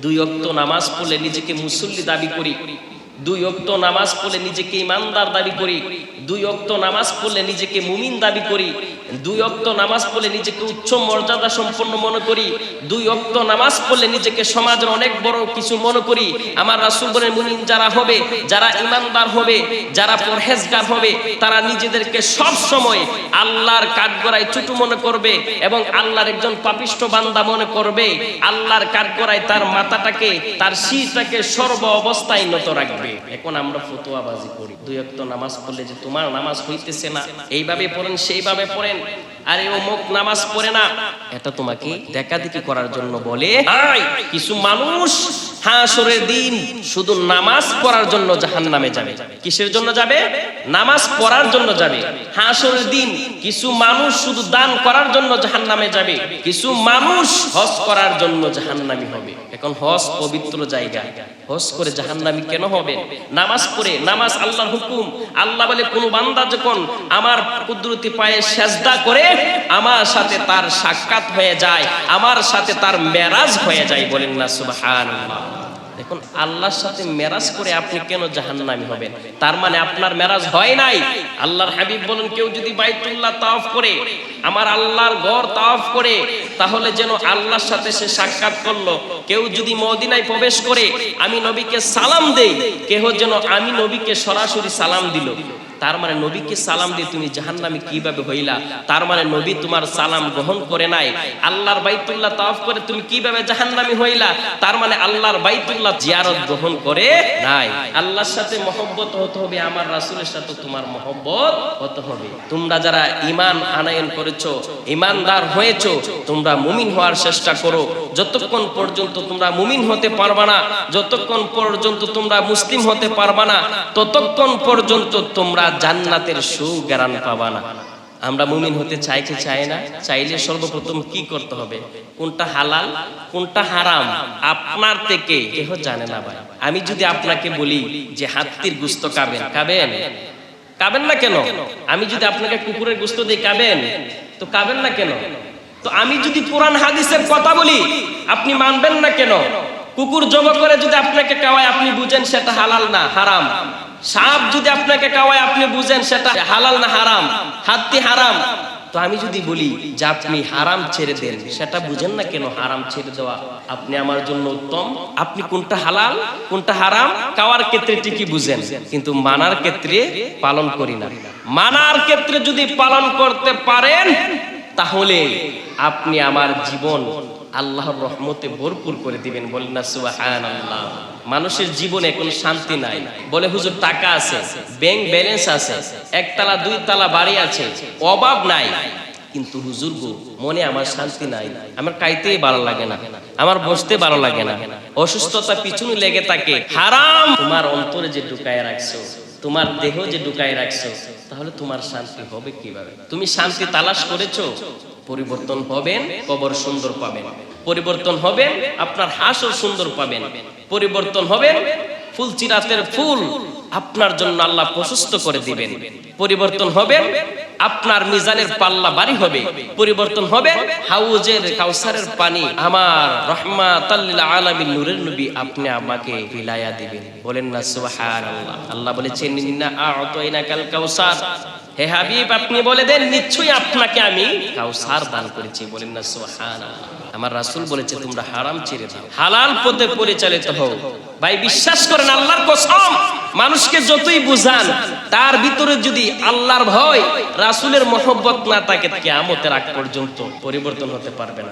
দুই ওয়াক্ত নামাজ পড়লে নিজেকে মুসল্লি দাবি করি, দুই ওয়াক্ত নামাজ পড়লে নিজেকে ইমানদার দাবি করি, দুই ওয়াক্ত নামাজ পড়লে নিজেকে মুমিন দাবি করি, দুই ওয়াক্ত নামাজ পড়লে নিজেকে উচ্চ মর্যাদা সম্পন্ন মনে করি, দুই ওয়াক্ত নামাজ পড়লে নিজেকে সমাজের অনেক বড় কিছু মনে করি। আমার রাসূল বলেন, মুমিন যারা হবে, যারা ইমানদার হবে, যারা পরহেজগার হবে, তারা নিজেদেরকে সব সময় আল্লাহর কাঠগড়ায় ছোট মনে করবে এবং আল্লাহর একজন পাপিষ্ঠ বান্দা মনে করবে। আল্লাহর কাঠগড়ায় তার মাথাটাকে, তার শিরটাকে সর্ব অবস্থায় নত রাখবে। এখন আমরা ফতোয়াবাজি করি, দুই ওয়াক্ত নামাজ পড়লে যে তোমার নামাজ হইতেছে না, এইভাবে পড়েন সেইভাবে পড়েন, আরে অমুক নামাজ পড়ে না, এটা তোমাকে দেখাদেখি করার জন্য বলে। কিছু মানুষ হাসরের দিন শুধু নামাজ পড়ার জন্য জাহান্নামে যাবে। কিসের জন্য যাবে? নামাজ পড়ার জন্য যাবে। হাসরের দিন কিছু মানুষ শুধু দান করার জন্য জাহান্নামে যাবে, কিছু মানুষ হজ করার জন্য জাহান্নামী হবে। এখন হজ পবিত্র জায়গা, হজ করে জাহান্নামী কেন হবে? নামাজ পড়ে, নামাজ আল্লাহর হুকুম। আল্লাহ বলে, কোন বান্দা যখন আমার কুদরতি পায়ে সেজদা করে আমার সাথে তার সাক্ষাৎ হয়ে যায়, আমার সাথে তার মেরাজ হয়ে যায়। বলেন না সুবহানাল্লাহ। দেখুন, আল্লাহর সাথে মেরাজ করে আপনি কেন জাহান্নামী হবেন? তার মানে আপনার মেরাজ হয় নাই। আল্লাহর হাবিব বলেন, কেউ যদি বাইতুল্লাহ তাওয়াফ করে, আমার আল্লাহর ঘর তাওয়াফ করে, তাহলে যেন আল্লাহর সাথে সে সাক্ষাৎ করলো। কেউ যদি মদিনায় প্রবেশ করে, আমি নবীকে সালাম দেই, কেহ যেন আমি নবীকে সরাসরি সালাম দিল। তার মানে নবীকে সালাম দিয়ে তুমি জাহান্নামী কিভাবে হইলা? তার মানে নবী তোমার সালাম গ্রহণ করে নাই। আল্লাহর বাইতুল্লাহ তাওয়াফ করে তুমি কিভাবে জাহান্নামী হইলা? তার মানে আল্লাহর বাইতুল্লাহ জিয়ারত গ্রহণ করে নাই। আল্লাহর সাথে মহব্বত হতে হবে, আমার রাসূলের সাথে তোমার মহব্বত হতে হবে। তোমরা যারা ঈমান আনয়ন করেছো, ঈমানদার হয়েছো, তোমরা মুমিন হওয়ার চেষ্টা করো। যতক্ষণ পর্যন্ত তোমরা মুমিন হতে পারবা না, যতক্ষণ পর্যন্ত তোমরা মুসলিম হতে পারবা না, ততক্ষণ পর্যন্ত তোমরা জান্নাতের সুগ্রাণ পাবা না। আমরা মুমিন হতে চাই কি চাই না? চাইলে সর্বপ্রথম কি করতে হবে? কোনটা হালাল, কোনটা হারাম আপনার থেকে কেউ জানে না ভাই। আমি যদি আপনাকে বলি যে হাতির গোশত খাবেন, খাবেন? খাবেন না কেন? আমি যদি আপনাকে কুকুরের গোশত দিই, খাবেন? তো খাবেন না কেন? তো আমি যদি কোরআন হাদিসের কথা বলি, আপনি মানবেন না কেন? কুকুর জবাই করে যদি আপনাকে খাওয়ায়, আপনি বুঝেন সেটা হালাল না হারাম। সাপ যদি আপনাকে খাওয়ায়, আপনি বুঝেন সেটা হালাল না হারাম, হাতি হারাম। তো আমি যদি বলি যে আপনি হারাম ছেড়ে দেন, সেটা বুঝেন না কেন? হারাম ছেড়ে দেওয়া আপনি আমার জন্য উত্তম। আপনি কোনটা হালাল কোনটা হারাম খাওয়ার ক্ষেত্রে ঠিকই বুঝেন, কিন্তু মানার ক্ষেত্রে পালন করি না। মানার ক্ষেত্রে যদি পালন করতে পারেন, তাহলে আপনি আমার জীবন আল্লাহর রহমতে ভরপুর করে দিবেন। বলেন না সুবহানাল্লাহ। মানুষের জীবনে এখন শান্তি নাই। বলে হুজুর টাকা আছে, ব্যাংক ব্যালেন্স আছে, একতলা দুইতলা বাড়ি আছে, অভাব নাই, কিন্তু হুজুর গো মনে আমার শান্তি নাই, আমার খাইতেই ভালো লাগে না, আমার বসতে ভালো লাগে না, অসুস্থতা পিছনে লেগে থাকে। হারাম তোমার অন্তরে যে ঢুকায় রাখছো, তোমার দেহ যে ঢুকায় রাখছো, তাহলে তোমার শান্তি হবে কিভাবে? তুমি শান্তি তালাশ করেছো? পরিবর্তন হবেন, কবর সুন্দর পাবেন। পরিবর্তন হবেন, আপনার হাসর সুন্দর পাবেন। পরিবর্তন হবেন, ফুলচিরাতের ফুল আপনার জন্য আল্লাহ প্রশস্ত করে দিবেন। পরিবর্তন হবেন, আপনার মিজানের পাল্লা ভারী হবে। পরিবর্তন হবে, হাউজের কাউসারের পানি আমার রাহমাতাল লিল আলামিন নূরের নবী আপনি আমাকে বিলায়া দিবেন। বলেন না সুবহানাল্লাহ। আল্লাহ বলেছেন, ইন্না আ'তাইনাকাল কাউসার, হে হাবিব আপনি বলে দেন নিশ্চয়ই আপনাকে আমি কাউসার দান করেছি। বলেন না সুবহানাল্লাহ। আমার রাসূল বলেছে তোমরা হারাম ছেড়ে দাও, হালাল পথে পরিচালিত হও। ভাই বিশ্বাস করেন, আল্লাহর কসম, মানুষকে যতই বুঝান, তার ভিতরে যদি আল্লাহর ভয় রাসূলের মহব্বত না থাকে, কিয়ামতের আগ পর্যন্ত পরিবর্তন হতে পারবে না।